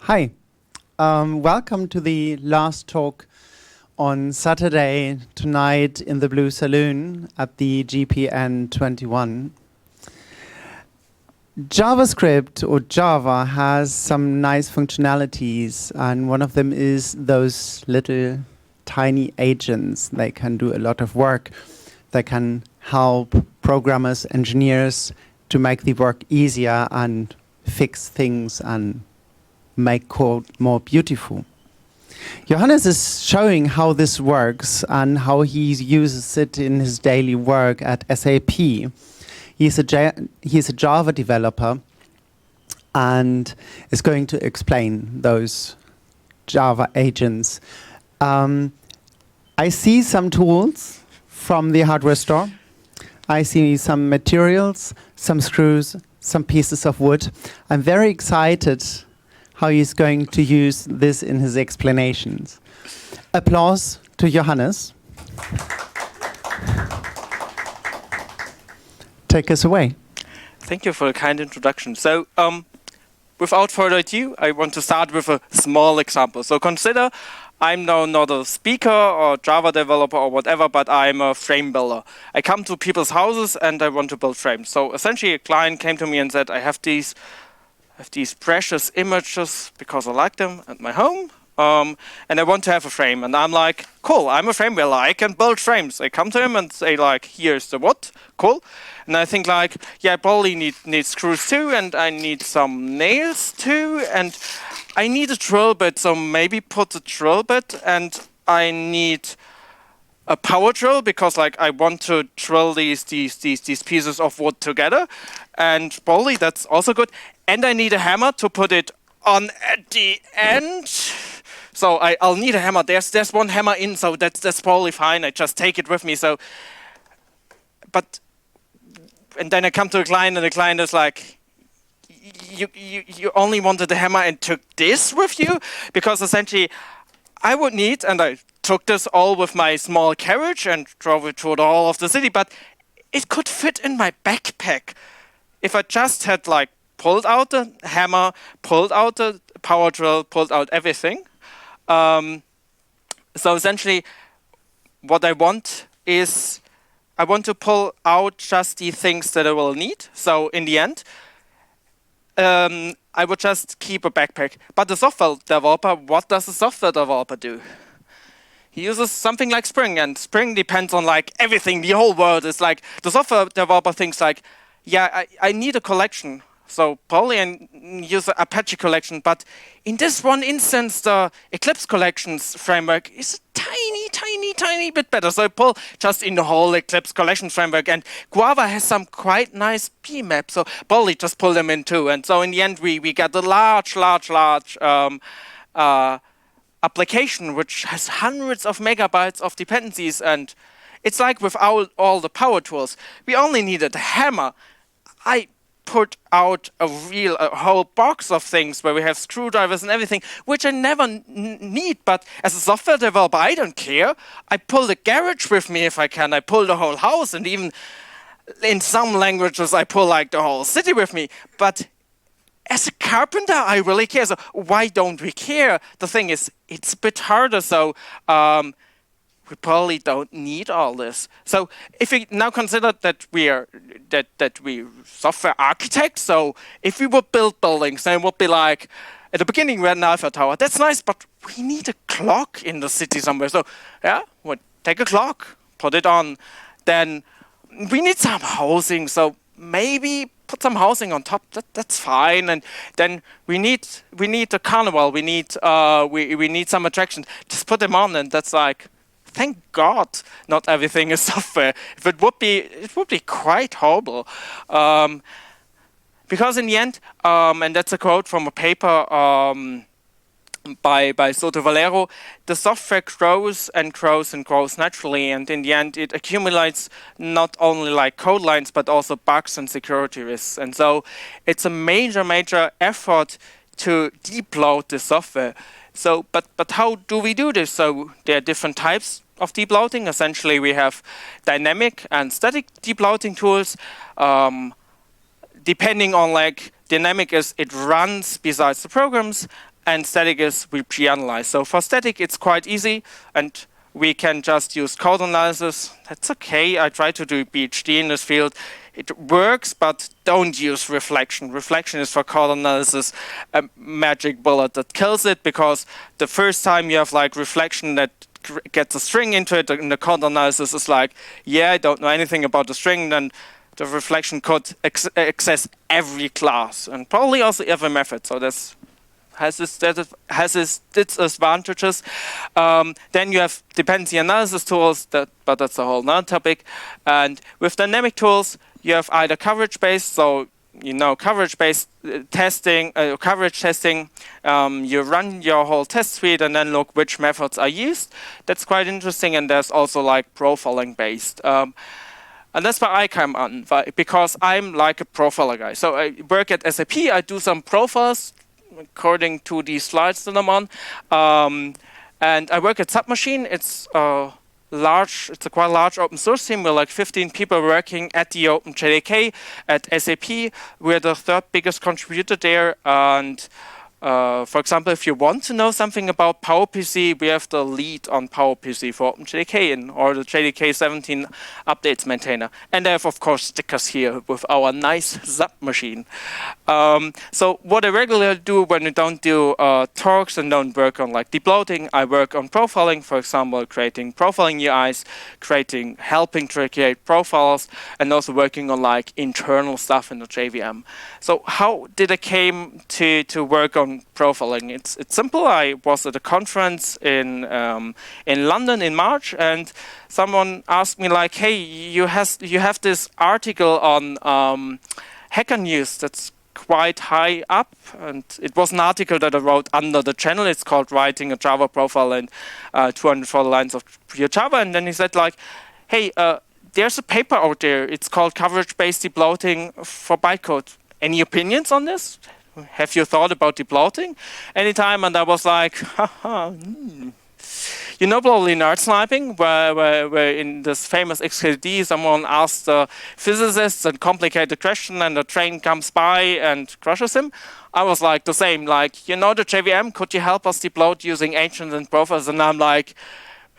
Hi, welcome to the last talk on Saturday tonight in the Blue Saloon at the GPN 21. JavaScript or Java has some nice functionalities, and one of them is those little tiny agents. They can do a lot of work. They can help programmers, engineers to make the work easier and fix things and make code more beautiful. Johannes is showing how this works and how he uses it in his daily work at SAP. He's a Java developer and is going to explain those Java agents. I see some tools from the hardware store. I see some materials, some screws, some pieces of wood. I'm very excited how he's going to use this in his explanations. Applause to Johannes. Take us away. Thank you for the kind introduction. So, without further ado, I want to start with a small example. So consider I'm now not a speaker or Java developer or whatever, but I'm a frame builder. I come to people's houses and I want to build frames. So essentially a client came to me and said, I have these precious images because I like them at my home, and I want to have a frame. And I'm like, cool, I'm a frame builder, I can build frames. I come to him and say like, here's the what, cool. And I think like, yeah, I probably need screws too, and I need some nails too, and I need a drill bit, so maybe put a drill bit, and I need a power drill because like I want to drill these pieces of wood together, and probably that's also good. And I need a hammer to put it on at the end. So I'll need a hammer. There's one hammer in, so that's probably fine. I just take it with me. So, and then I come to the client, and the client is like, you only wanted the hammer and took this with you? Because essentially, I would need, and I took this all with my small carriage and drove it through the whole of the city, but it could fit in my backpack. If I just had like pulled out the hammer, pulled out the power drill, pulled out everything. So essentially, what I want is, I want to pull out just the things that I will need. So in the end, I would just keep a backpack. But the software developer, what does the software developer do? He uses something like Spring, and Spring depends on like everything. The whole world is like, the software developer thinks like, yeah, I need a collection. So probably I use an Apache collection, but in this one instance, the Eclipse collections framework is a tiny bit better. So I pull just in the whole Eclipse collection framework, and Guava has some quite nice PMAP, so probably just pull them in too. And so in the end, we get a large application which has hundreds of megabytes of dependencies. And it's like with all the power tools, we only needed a hammer. I put out a whole box of things where we have screwdrivers and everything, which I never need. But as a software developer, I don't care. I pull the garage with me if I can. I pull the whole house, and even in some languages, I pull like the whole city with me. But as a carpenter, I really care. So why don't we care? The thing is, it's a bit harder. So we probably don't need all this. So if we now consider that we are software architects, so if we would build buildings, then it would be like, at the beginning we had an Alpha Tower. That's nice, but we need a clock in the city somewhere. So yeah, we'll take a clock, put it on. Then we need some housing, so maybe put some housing on top. That's fine. And then we need a carnival. We need some attractions. Just put them on, and that's like, thank God not everything is software. If it would be quite horrible. Because in the end, and that's a quote from a paper by Soto Valero, the software grows and grows and grows naturally, and in the end it accumulates not only like code lines but also bugs and security risks. And so it's a major effort to deep-load the software. So, but how do we do this? So there are different types of deep loading. Essentially, we have dynamic and static deep loading tools. Depending on like dynamic is it runs besides the programs, and static is we pre-analyze. So for static, it's quite easy, and we can just use code analysis. That's okay. I try to do PhD in this field. It works, but don't use reflection. Reflection is for code analysis a magic bullet that kills it, because the first time you have like reflection that gets a string into it, and the code analysis is like, yeah, I don't know anything about the string, then the reflection could access every class and probably also every method. So this has its advantages. Then you have dependency analysis tools, but that's a whole nother topic. And with dynamic tools, you have either coverage-based, so coverage-based testing, coverage testing. You run your whole test suite and then look which methods are used. That's quite interesting. And there's also like profiling-based. And that's where I come on, because I'm like a profiler guy. So I work at SAP. I do some profiles according to these slides that I'm on. And I work at Submachine. It's it's a quite large open source team. We're like 15 people working at the OpenJDK at SAP. We're the third biggest contributor there. And for example, if you want to know something about PowerPC, we have the lead on PowerPC for OpenJDK or the JDK 17 updates maintainer. And I have, of course, stickers here with our nice Submachine. So what I regularly do when I don't do talks and don't work on like debloating, I work on profiling, for example, creating profiling UIs, helping to create profiles, and also working on like internal stuff in the JVM. So how did I came to work on profiling? It's simple. I was at a conference in London in March, and someone asked me like, "Hey, you have this article on Hacker News that's quite high up," and it was an article that I wrote under the channel. It's called "Writing a Java Profile in 240 Lines of Pure Java." And then he said like, "Hey, there's a paper out there. It's called Coverage-Based Debloating for Bytecode. Any opinions on this? Have you thought about debloating anytime?" And I was like, haha. You know, probably nerd sniping, where in this famous XKD, someone asks the physicists a complicated question and the train comes by and crushes him. I was like the same, like, the JVM, could you help us debloat using agents and profiles? And I'm like,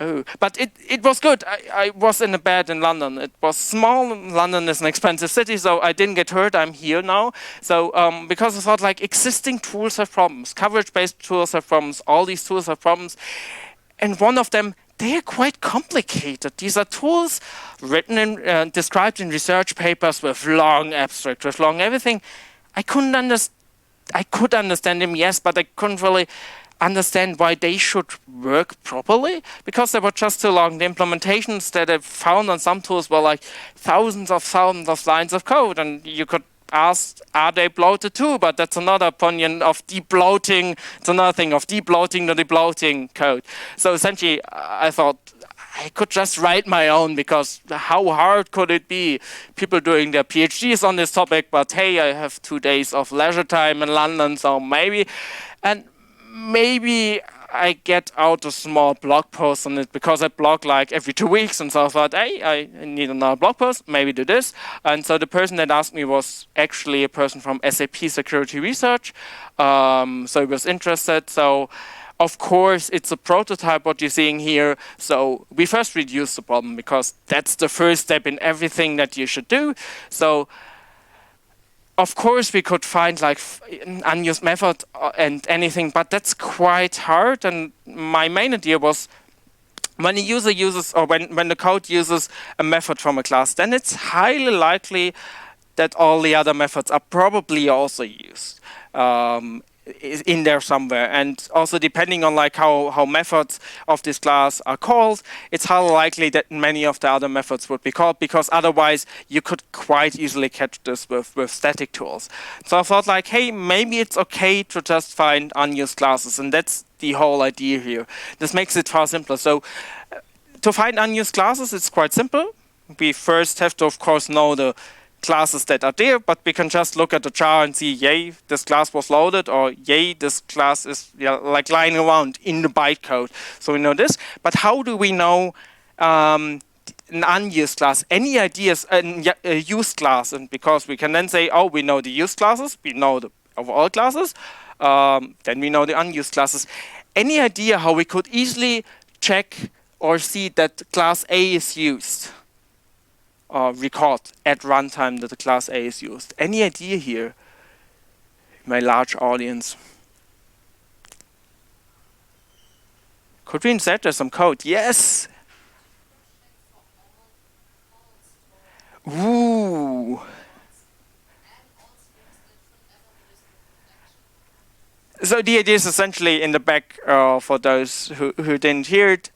oh. But it was good. I was in a bed in London. It was small. London is an expensive city, so I didn't get hurt. I'm here now. So because I thought like existing tools have problems. Coverage-based tools have problems. All these tools have problems. And one of them, they are quite complicated. These are tools written and described in research papers with long abstract, with long everything. I could understand them, yes, but I couldn't really understand why they should work properly, because they were just too long. The implementations that I found on some tools were like thousands of lines of code, and you could ask, are they bloated too? But that's another opinion of debloating. It's another thing of debloating the debloating code. So essentially, I thought I could just write my own, because how hard could it be? People doing their PhDs on this topic, but hey, I have 2 days of leisure time in London, so maybe I get out a small blog post on it, because I blog like every 2 weeks, and so I thought, hey, I need another blog post, maybe do this. And so the person that asked me was actually a person from SAP Security Research, so he was interested. So of course, it's a prototype, what you're seeing here. So we first reduce the problem, because that's the first step in everything that you should do. So of course, we could find like an unused method and anything, but that's quite hard. And my main idea was, when a user uses, or when the code uses a method from a class, then it's highly likely that all the other methods are probably also used in there somewhere. And also depending on like how methods of this class are called, it's highly likely that many of the other methods would be called, because otherwise you could quite easily catch this with static tools. So I thought like, hey, maybe it's okay to just find unused classes, and that's the whole idea here. This makes it far simpler. So to find unused classes, it's quite simple. We first have to, of course, know the classes that are there, but we can just look at the jar and see, yay, this class was loaded, or yay, this class is like lying around in the bytecode. So we know this. But how do we know an unused class? Any ideas? A used class? And because we can then say, oh, we know the used classes, we know the overall classes. Then we know the unused classes. Any idea how we could easily check or see that class A is used? Or record at runtime that the class A is used. Any idea here? My large audience. Could we insert there some code? Yes. Ooh. So the idea is essentially in the back for those who didn't hear it.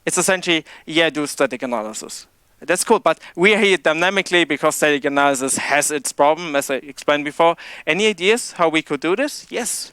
It's essentially, do static analysis. That's cool, but we are here dynamically because static analysis has its problem, as I explained before. Any ideas how we could do this? Yes.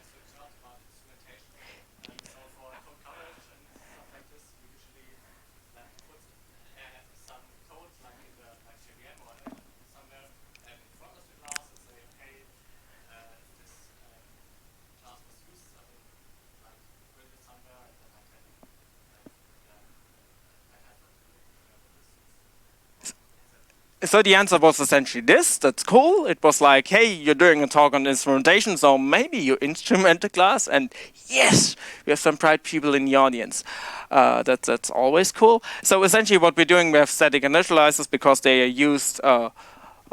So the answer was essentially this. That's cool. It was like, hey, you're doing a talk on instrumentation, so maybe you instrument the class. And yes, we have some bright people in the audience. That's always cool. So essentially what we're doing, we have static initializers because they are used a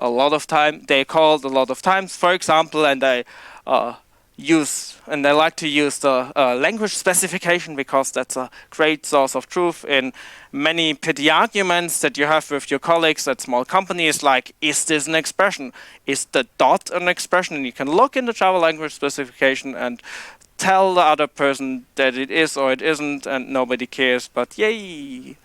lot of time. They're called a lot of times, for example, and I like to use the language specification because that's a great source of truth in many petty arguments that you have with your colleagues at small companies, like, is this an expression? Is the dot an expression? And you can look in the Java language specification and tell the other person that it is or it isn't, and nobody cares, but yay.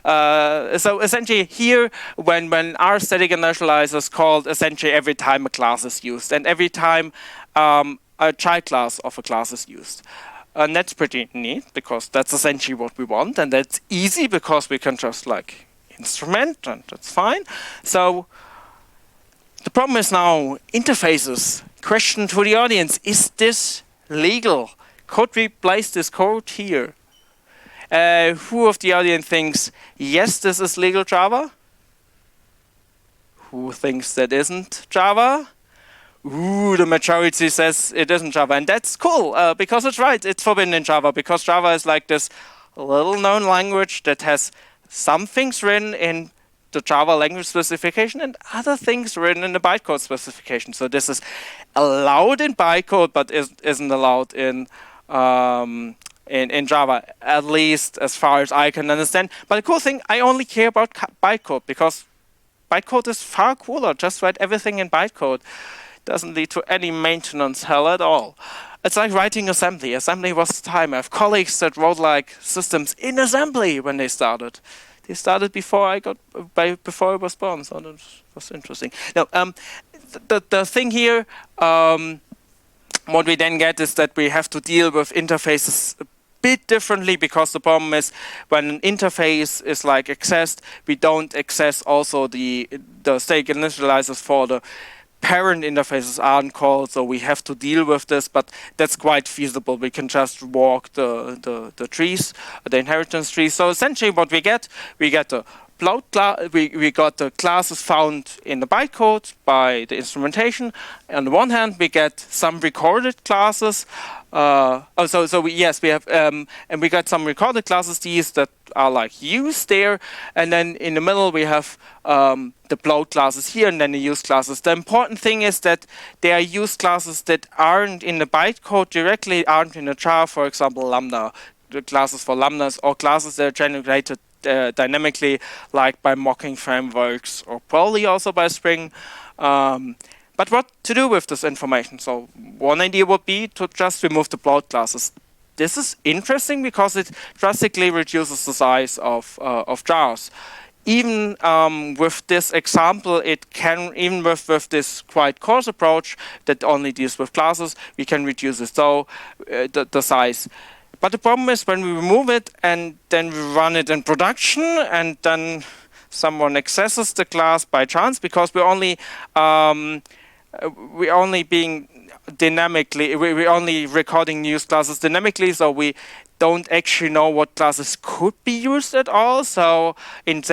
So essentially here, when our static initializer is called, essentially every time a class is used, and every time a child class of a class is used. And that's pretty neat because that's essentially what we want, and that's easy because we can just like instrument, and that's fine. So the problem is now interfaces. Question to the audience: is this legal? Could we place this code here? Who of the audience thinks yes, this is legal Java? Who thinks that isn't Java? Ooh, the majority says it isn't Java, and that's cool because it's right. It's forbidden in Java because Java is like this little-known language that has some things written in the Java language specification and other things written in the bytecode specification. So this is allowed in bytecode, but isn't allowed in Java, at least as far as I can understand. But the cool thing, I only care about bytecode because bytecode is far cooler. Just write everything in bytecode. Doesn't lead to any maintenance hell at all. It's like writing assembly. Assembly was the time. I have colleagues that wrote like systems in assembly when they started. They started before I was born, so that was interesting. Now, the thing here, what we then get is that we have to deal with interfaces a bit differently because the problem is when an interface is like accessed, we don't access also the static initializers for the parent interfaces aren't called, so we have to deal with this, but that's quite feasible. We can just walk the trees, the inheritance trees. So essentially what we get the float we got the classes found in the bytecode by the instrumentation. On the one hand, we get some recorded classes. We have and we got some recorded classes, these that are like used there, and then in the middle we have the float classes here, and then the use classes. The important thing is that they are use classes that aren't in the bytecode directly, aren't in the jar, for example, Lambda, the classes for lambdas, or classes that are generated dynamically, like by mocking frameworks, or probably also by Spring. But what to do with this information? So one idea would be to just remove the float classes. This is interesting because it drastically reduces the size of jars. Even with this example, it can, even with this quite coarse approach that only deals with classes, we can reduce it, so the size. But the problem is when we remove it and then we run it in production and then someone accesses the class by chance, because we're only being dynamically, we're only recording use classes dynamically, so we don't actually know what classes could be used at all. So in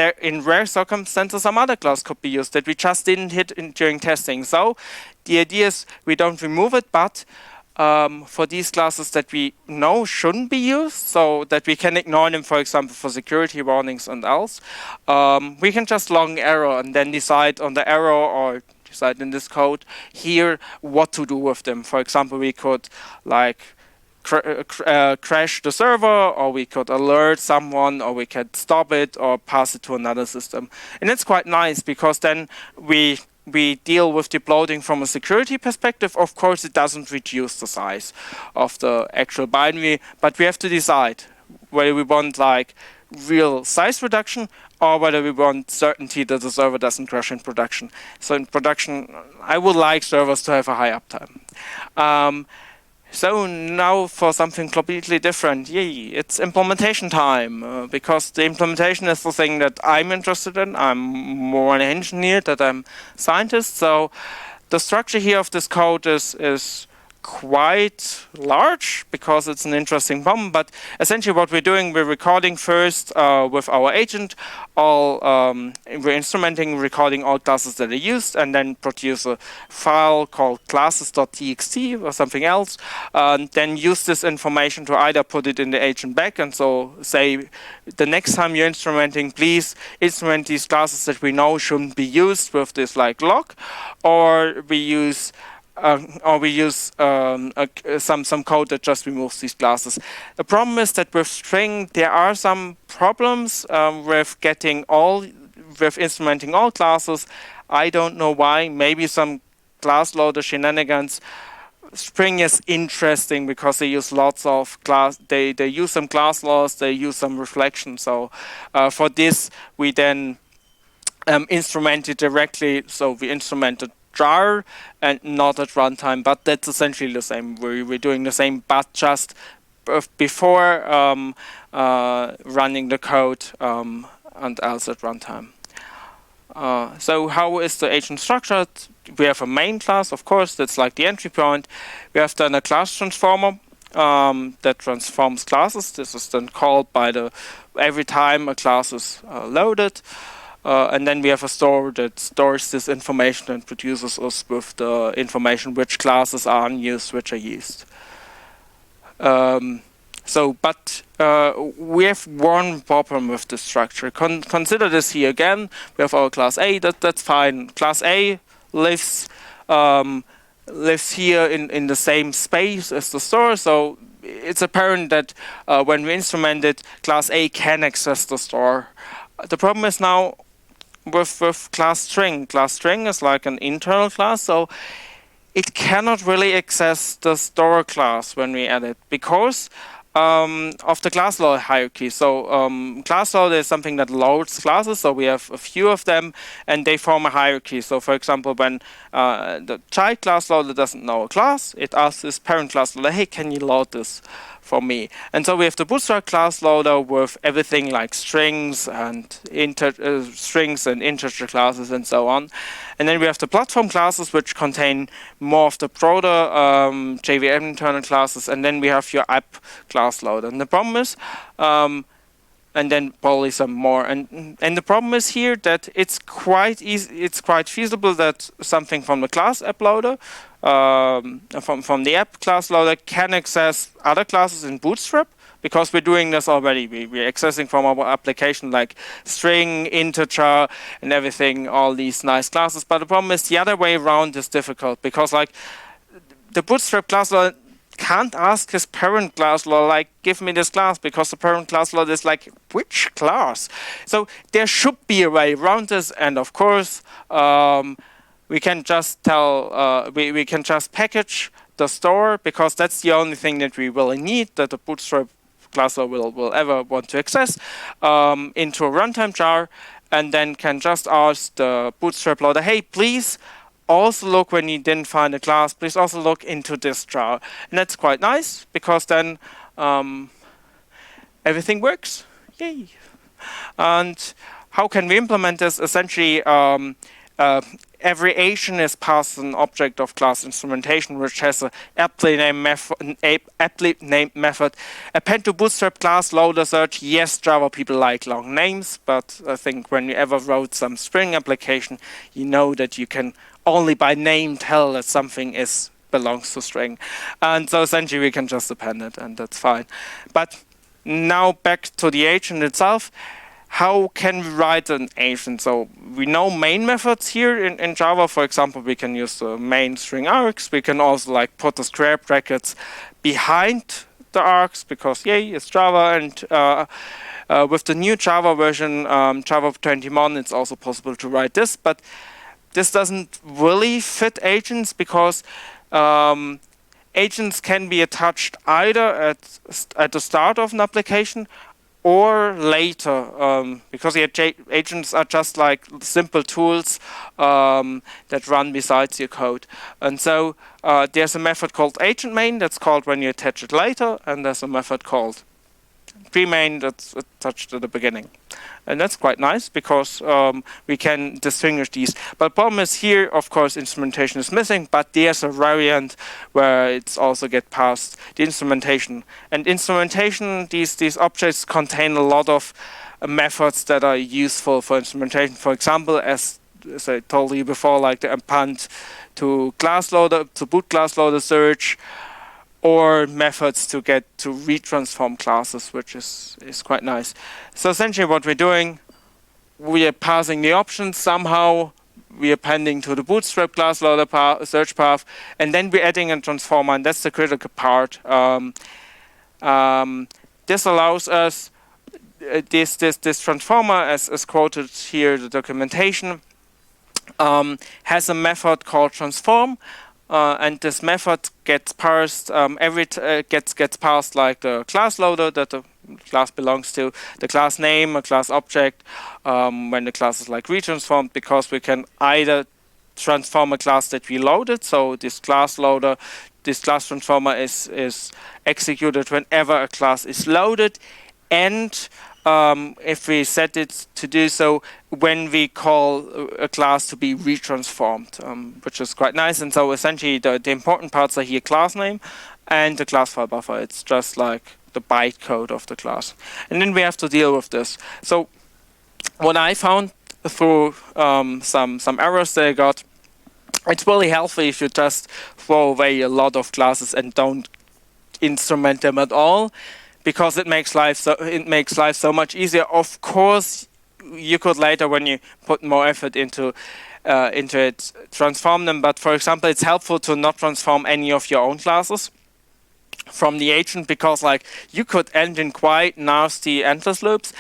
rare circumstances, some other class could be used that we just didn't hit during testing. So the idea is we don't remove it, but for these classes that we know shouldn't be used, so that we can ignore them, for example, for security warnings and else. We can just log an error and then decide on the error, or decide in this code here what to do with them. For example, we could like crash the server, or we could alert someone, or we could stop it or pass it to another system. And it's quite nice because then we deal with deploading from a security perspective. Of course, it doesn't reduce the size of the actual binary, but we have to decide whether we want like real size reduction or whether we want certainty that the server doesn't crash in production. So in production, I would like servers to have a high uptime. So now for something completely different. Yay, it's implementation time, because the implementation is the thing that I'm interested in. I'm more an engineer than I'm a scientist. So the structure here of this code is quite large because it's an interesting problem, but essentially what we're doing, we're recording first with our agent we're instrumenting, recording all classes that are used, and then produce a file called classes.txt or something else, then use this information to either put it in the agent back, and so say the next time you're instrumenting, please instrument these classes that we know shouldn't be used with this like log, or we use some code that just removes these classes. The problem is that with string there are some problems with instrumenting all classes. I don't know why. Maybe some class loader shenanigans. String is interesting because they use lots of class. They use some class laws. They use some reflection. So for this we then instrument it directly. So we instrumented jar and not at runtime, but that's essentially the same. We're doing the same, but just before running the code and else at runtime. So how is the agent structured? We have a main class, of course, that's like the entry point. We have then a class transformer that transforms classes. This is then called by every time a class is loaded. And then we have a store that stores this information and produces us with the information which classes are unused, which are used. But we have one problem with this structure. Consider this here again. We have our class A. That's fine. Class A lives here in the same space as the store. So it's apparent that when we instrument it, class A can access the store. The problem is now with class string. Class string is like an internal class, so it cannot really access the store class when we add it because of the class load hierarchy. So class load is something that loads classes, so we have a few of them and they form a hierarchy. So for example, when the child class loader doesn't know a class, it asks this parent class loader, hey, can you load this for me? And so we have the Bootstrap class loader with everything like strings and integer classes and so on. And then we have the platform classes, which contain more of the broader JVM internal classes. And then we have your app class loader. And the problem is, and then probably some more. And the problem is here that it's quite easy. It's quite feasible that something from the class app loader, from the app class loader, can access other classes in Bootstrap. Because we're doing this already, we're accessing from our application like string, integer, and everything, all these nice classes. But the problem is the other way around is difficult because like the Bootstrap class loader can't ask his parent class loader like, give me this class, because the parent class loader is like, which class? So there should be a way around this, and of course we can just tell we can just package the store, because that's the only thing that we really need, that the Bootstrap class will ever want to access, into a runtime jar, and then can just ask the Bootstrap loader, hey, please also look, when you didn't find a class, please also look into this jar. And that's quite nice, because then everything works. Yay. And how can we implement this? Essentially, every agent is passed an object of class instrumentation, which has an aptly named method. Append to Bootstrap class loader search. Yes, Java people like long names, but I think when you ever wrote some Spring application, you know that you can only by name tell that something is belongs to string. And so essentially we can just append it, and that's fine. But now back to the agent itself. How can we write an agent? So we know main methods here in Java. For example, we can use the main string args. We can also like put the square brackets behind the args because yay, it's Java. And with the new Java version, Java 21, it's also possible to write this. But this doesn't really fit agents because agents can be attached either at the start of an application or later, because the agents are just like simple tools that run besides your code. And so there's a method called agent main that's called when you attach it later, and there's a method called pre-main that's attached at the beginning. And that's quite nice because we can distinguish these. But the problem is here, of course, instrumentation is missing, but there's a variant where it's also get past the instrumentation. And instrumentation, these objects contain a lot of methods that are useful for instrumentation. For example, as I told you before, like the append to class loader, to boot class loader search, or methods to get to retransform classes, which is quite nice. So essentially what we're doing, we are passing the options somehow, we are appending to the bootstrap class loader search path, and then we're adding a transformer, and that's the critical part. This allows us, this transformer, as quoted here, the documentation, has a method called transform, and this method gets parsed gets parsed like the class loader that the class belongs to, the class name, a class object, when the class is like retransformed, because we can either transform a class that we loaded, so this class loader, this class transformer is executed whenever a class is loaded, and if we set it to do so when we call a class to be retransformed, which is quite nice. And so essentially the important parts are here class name and the class file buffer. It's just like the bytecode of the class. And then we have to deal with this. So what I found through some errors that I got, it's really healthy if you just throw away a lot of classes and don't instrument them at all, because it makes life so much easier. Of course, you could later, when you put more effort into it, transform them. But for example, it's helpful to not transform any of your own classes from the agent, because like you could end in quite nasty endless loops.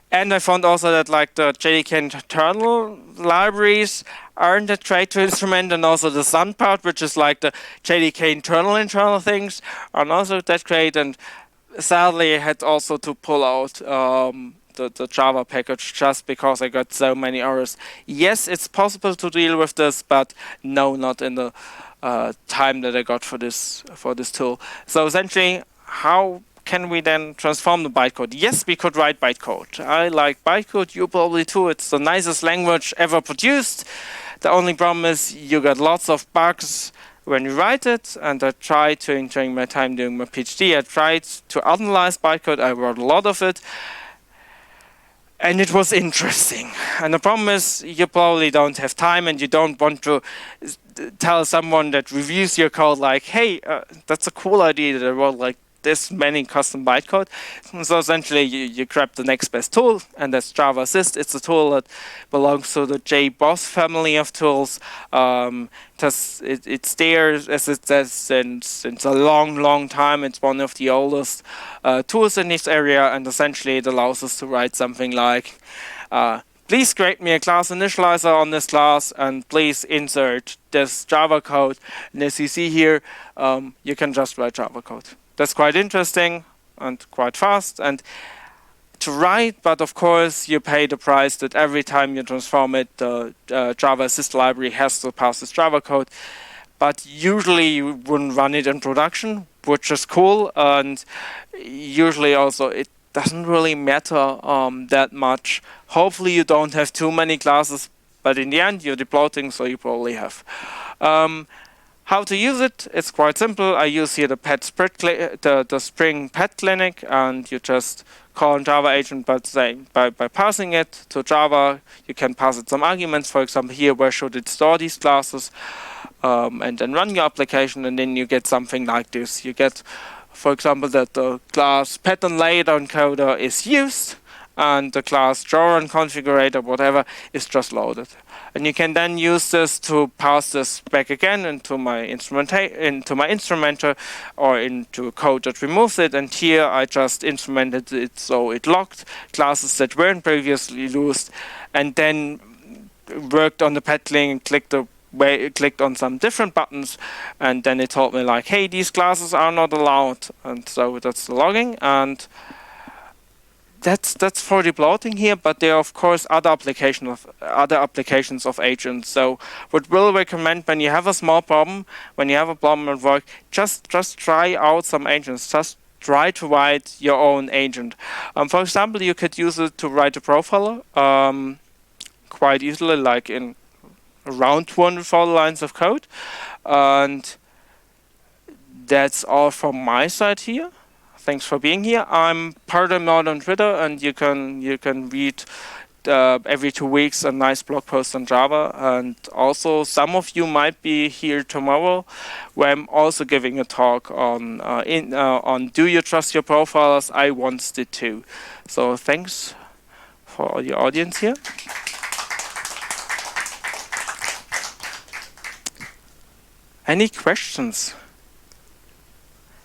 And I found also that like the JDK internal libraries aren't that great to instrument, and also the Sun part, which is like the JDK internal things, are not also that great. And sadly, I had also to pull out the Java package just because I got so many errors. Yes, it's possible to deal with this, but no, not in the time that I got for this tool. So essentially, how can we then transform the bytecode? Yes, we could write bytecode. I like bytecode, you probably too. It's the nicest language ever produced. The only problem is you got lots of bugs when you write it, and I tried to, during my time doing my PhD, I tried to analyze bytecode. I wrote a lot of it, and it was interesting. And the problem is you probably don't have time, and you don't want to tell someone that reviews your code like, hey, that's a cool idea that I wrote like this many custom bytecode. So essentially you grab the next best tool, and that's Java Assist. It's a tool that belongs to the JBoss family of tools. It's there, as it says, since a long time. It's one of the oldest tools in this area, and essentially it allows us to write something like, please create me a class initializer on this class, and please insert this Java code. And as you see here, you can just write Java code. That's quite interesting and quite fast and to write, but of course you pay the price that every time you transform it, the Java Assist library has to pass this Java code. But usually you wouldn't run it in production, which is cool, and usually also it doesn't really matter that much. Hopefully you don't have too many classes, but in the end you're deploying things, so you probably have. How to use it? It's quite simple. I use here the Spring Pet Clinic, and you just call Java agent by passing it to Java. You can pass it some arguments. For example, here, where should it store these classes? and then run your application, and then you get something like this. You get, for example, that the class pattern layout encoder is used, and the class drawer and configurator, whatever, is just loaded. And you can then use this to pass this back again into my instrumenter or into code that removes it. And here I just instrumented it so it locked classes that weren't previously used, and then worked on the peddling and clicked on some different buttons, and then it told me like, hey, these classes are not allowed, and so that's the logging. And that's for the bloating here, but there are of course other applications of agents. So what we'll recommend when you have a small problem, when you have a problem at work, just try out some agents. Just try to write your own agent. For example, you could use it to write a profiler quite easily, like in around 240 lines of code. And that's all from my side here. Thanks for being here. I'm Paradymnord on Twitter, and you can read every 2 weeks a nice blog post on Java. And also, some of you might be here tomorrow, where I'm also giving a talk on do you trust your profilers? I once did too. So thanks for all your audience here. Any questions?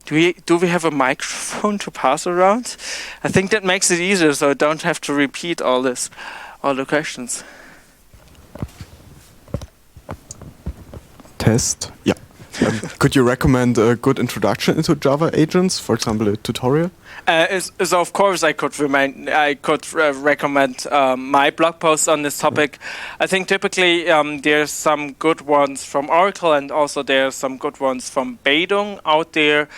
Do we have a microphone to pass around? I think that makes it easier, so I don't have to repeat all the questions. Test. Yeah. Could you recommend a good introduction into Java agents, for example, a tutorial? So of course I could recommend my blog post on this topic. I think typically there's some good ones from Oracle, and also there's some good ones from Beidung out there.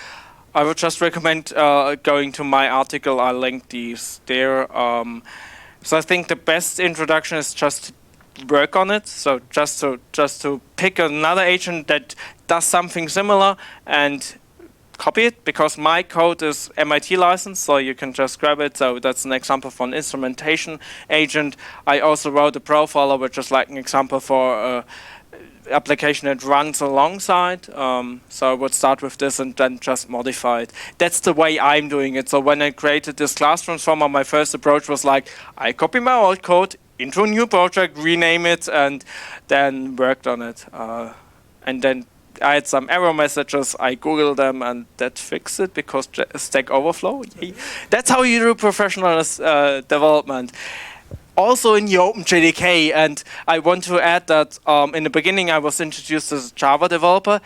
I would just recommend going to my article. I linked these there. So I think the best introduction is just to work on it. So just to pick another agent that does something similar and copy it, because my code is MIT licensed, so you can just grab it. So that's an example for an instrumentation agent. I also wrote a profiler, which is like an example for application that runs alongside. So I would start with this and then just modify it. That's the way I'm doing it. So when I created this class transformer, my first approach was like, I copy my old code into a new project, rename it, and then worked on it. And then I had some error messages. I Googled them, and that fixed it because Stack Overflow. Yay. That's how you do professional development. Also in the OpenJDK, and I want to add that in the beginning I was introduced as a Java developer.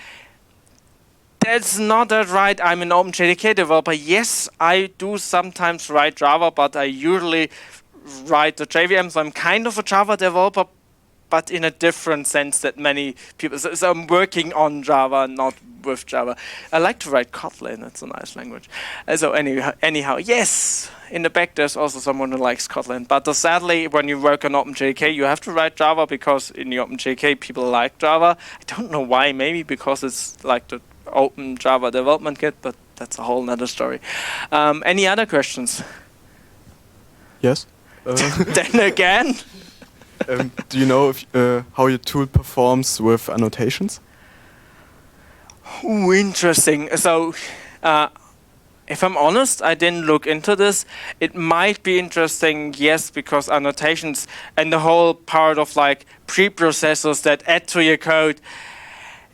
That's not that right. I'm an OpenJDK developer. Yes, I do sometimes write Java, but I usually write the JVM, so I'm kind of a Java developer, but in a different sense that many people. So I'm working on Java, not with Java. I like to write Kotlin. It's a nice language. So anyhow, yes, in the back there's also someone who likes Kotlin. But sadly, when you work on OpenJDK, you have to write Java, because in the OpenJDK people like Java. I don't know why. Maybe because it's like the Open Java Development Kit, but that's a whole nother story. Any other questions? Yes. Then again. Do you know how your tool performs with annotations? Ooh, interesting. So, if I'm honest, I didn't look into this. It might be interesting, yes, because annotations and the whole part of like preprocessors that add to your code,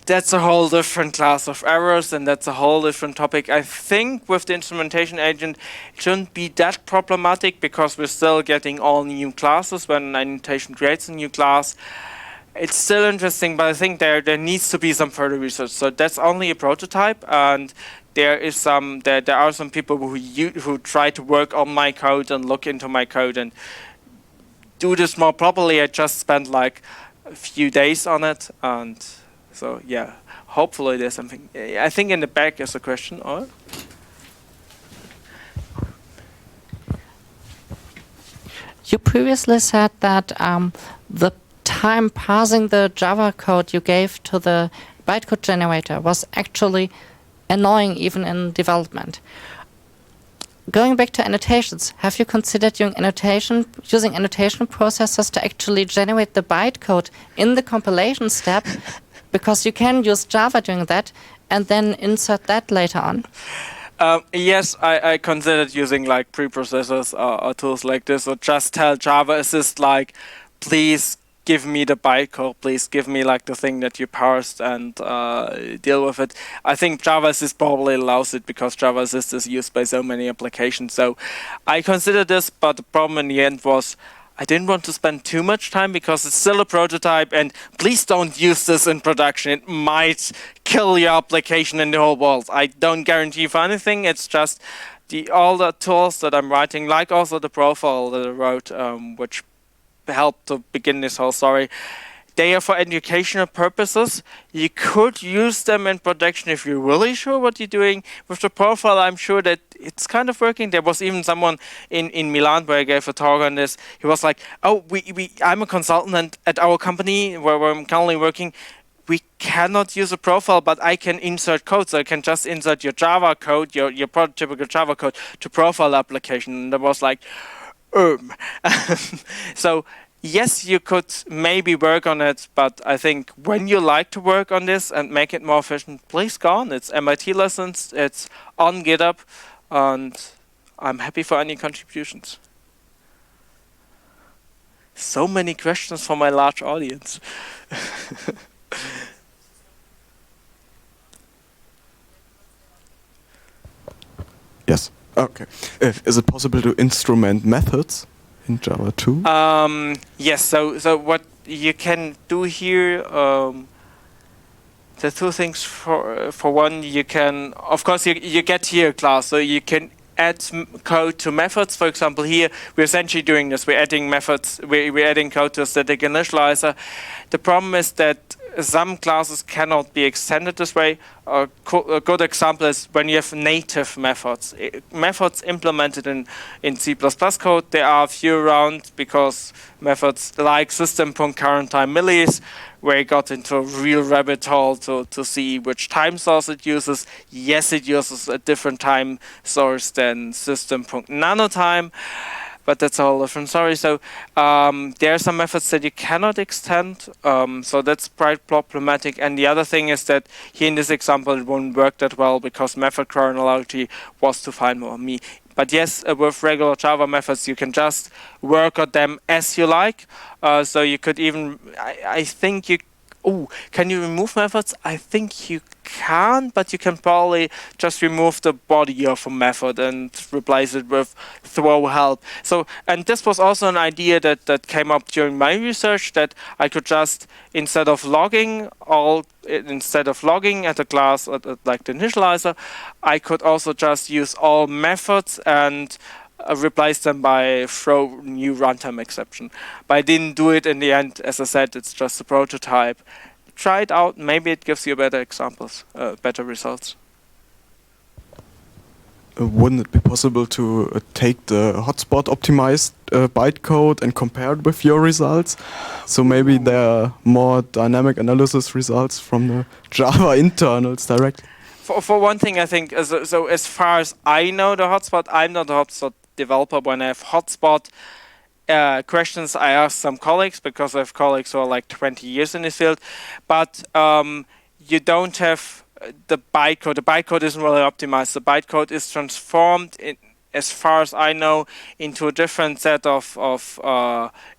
that's a whole different class of errors, and that's a whole different topic. I think with the instrumentation agent, it shouldn't be that problematic, because we're still getting all new classes when an annotation creates a new class. It's still interesting, but I think there needs to be some further research. So that's only a prototype, and there are some people who try to work on my code and look into my code and do this more properly. I just spent like a few days on it, and so yeah, hopefully there's something. I think in the back is a question. Or you previously said that the time passing the Java code you gave to the bytecode generator was actually annoying even in development. Going back to annotations, have you considered using annotation processors to actually generate the bytecode in the compilation step Because you can use Java doing that and then insert that later on. Yes, I considered using like preprocessors or tools like this, or just tell Java Assist like, please give me the bytecode, please give me like the thing that you parsed and deal with it. I think Java Assist probably allows it because Java Assist is used by so many applications. So I considered this, but the problem in the end was I didn't want to spend too much time because it's still a prototype, and please don't use this in production. It might kill your application in the whole world. I don't guarantee for anything. It's just all the tools that I'm writing, like also the profile that I wrote, which helped to begin this whole story. They are for educational purposes. You could use them in production if you're really sure what you're doing. With the profile, I'm sure that it's kind of working. There was even someone in Milan where I gave a talk on this. He was like, oh, I'm a consultant, and at our company where I'm currently working, we cannot use a profile, but I can insert code. So I can just insert your Java code, your prototypical Java code to profile application. And I was like, So yes, you could maybe work on it, but I think when you like to work on this and make it more efficient, please go on. It's MIT lessons, it's on GitHub, and I'm happy for any contributions. So many questions for my large audience. Yes. Okay. Is it possible to instrument methods in Java too? Yes. So what you can do here, the two things. For one, you can, of course, you get here a class, so you can add code to methods. For example, here we're essentially doing this. We're adding methods. We're adding code to a static initializer. The problem is that some classes cannot be extended this way. A good example is when you have native methods. Methods implemented in C++ code, there are a few around because methods like system.currentTime_millis, where I got into a real rabbit hole to see which time source it uses. Yes, it uses a different time source than system.nanotime. But that's a whole different story. So there are some methods that you cannot extend. So that's quite problematic. And the other thing is that here in this example, it won't work that well because method chronology was too fine for me. But yes, with regular Java methods, you can just work on them as you like. So you could even, I think you, can you remove methods? I think you can, but you can probably just remove the body of a method and replace it with throw help. So, and this was also an idea that came up during my research, that I could just, instead of logging at a class like the initializer, I could also just use all methods and replace them by throw new runtime exception. But I didn't do it in the end. As I said, it's just a prototype. Try it out. Maybe it gives you better examples, better results. Wouldn't it be possible to take the hotspot optimized bytecode and compare it with your results? So maybe there are more dynamic analysis results from the Java internals directly. For one thing, I think, so as far as I know the hotspot, I'm not a hotspot developer. When I have hotspot questions, I ask some colleagues, because I have colleagues who are like 20 years in this field. But you don't have the bytecode. The bytecode isn't really optimized. The bytecode is transformed, as far as I know, into a different set of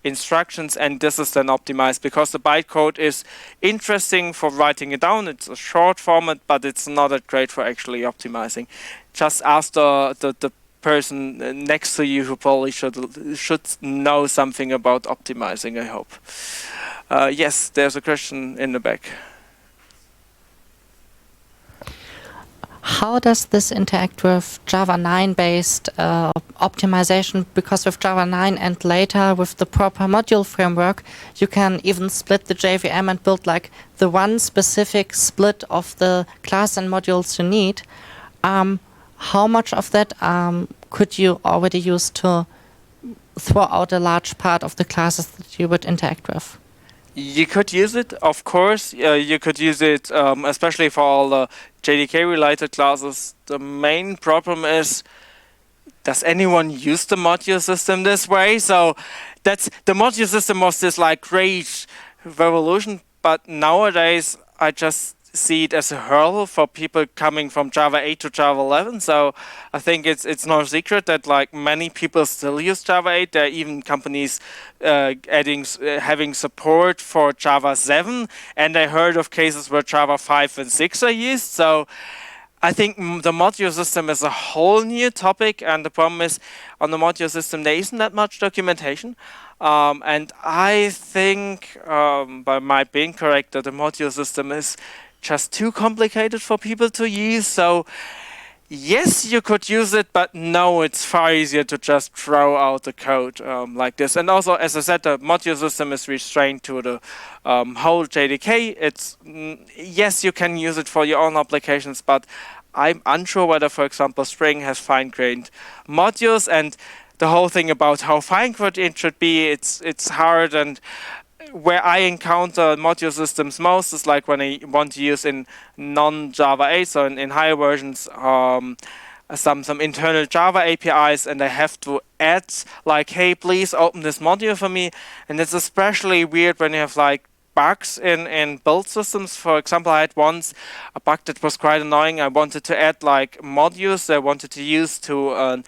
instructions, and this is then optimized because the bytecode is interesting for writing it down. It's a short format, but it's not that great for actually optimizing. Just ask the person next to you who probably should know something about optimizing, I hope. Yes, there's a question in the back. How does this interact with Java 9 based optimization? Because with Java 9 and later with the proper module framework, you can even split the JVM and build like the one specific split of the class and modules you need. How much of that could you already use to throw out a large part of the classes that you would interact with? You could use it, of course. You could use it, especially for all the JDK-related classes. The main problem is, does anyone use the module system this way? So that's the module system was this like great revolution. but nowadays I just see it as a hurdle for people coming from Java 8 to Java 11. So I think it's no secret that like many people still use Java 8. There are even companies having support for Java 7, and I heard of cases where Java 5 and 6 are used. So I think the module system is a whole new topic, and the problem is on the module system there isn't that much documentation. And I think, by my being correct, that the module system is just too complicated for people to use. So yes, you could use it, but no, it's far easier to just throw out the code like this. And also, as I said, the module system is restrained to the whole JDK. It's yes, you can use it for your own applications, but I'm unsure whether, for example, Spring has fine-grained modules, and the whole thing about how fine-grained it should be, it's hard. And where I encounter module systems most is like when I want to use in non-Java 8, so in higher versions, some internal Java APIs, and I have to add like, hey, please open this module for me. And it's especially weird when you have like bugs in build systems. For example, I had once a bug that was quite annoying. I wanted to add like modules I wanted to use to an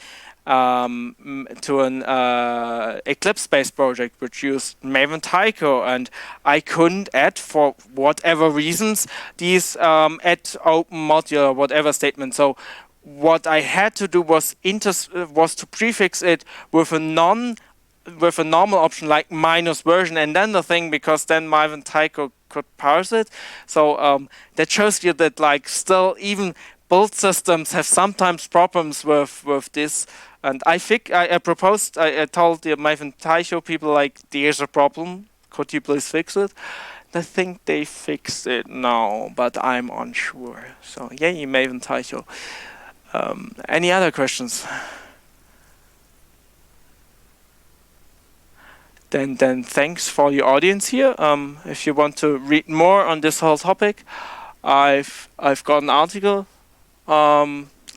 Eclipse-based project which used Maven Tycho, and I couldn't add, for whatever reasons, these add open module or whatever statement. So what I had to do was to prefix it with a normal option like minus version, and then the thing, because then Maven Tycho could parse it. So that shows you that like still even build systems have sometimes problems with this. And I told the Maven Tycho people, like, there's a problem, could you please fix it? I think they fixed it now, but I'm unsure. So yay, Maven Tycho. Any other questions? Then thanks for your audience here. If you want to read more on this whole topic, I've got an article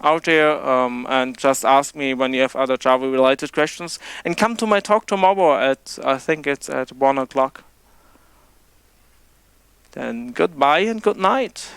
out there, and just ask me when you have other Java related questions, and come to my talk tomorrow at, I think it's at 1 o'clock. Then goodbye and good night.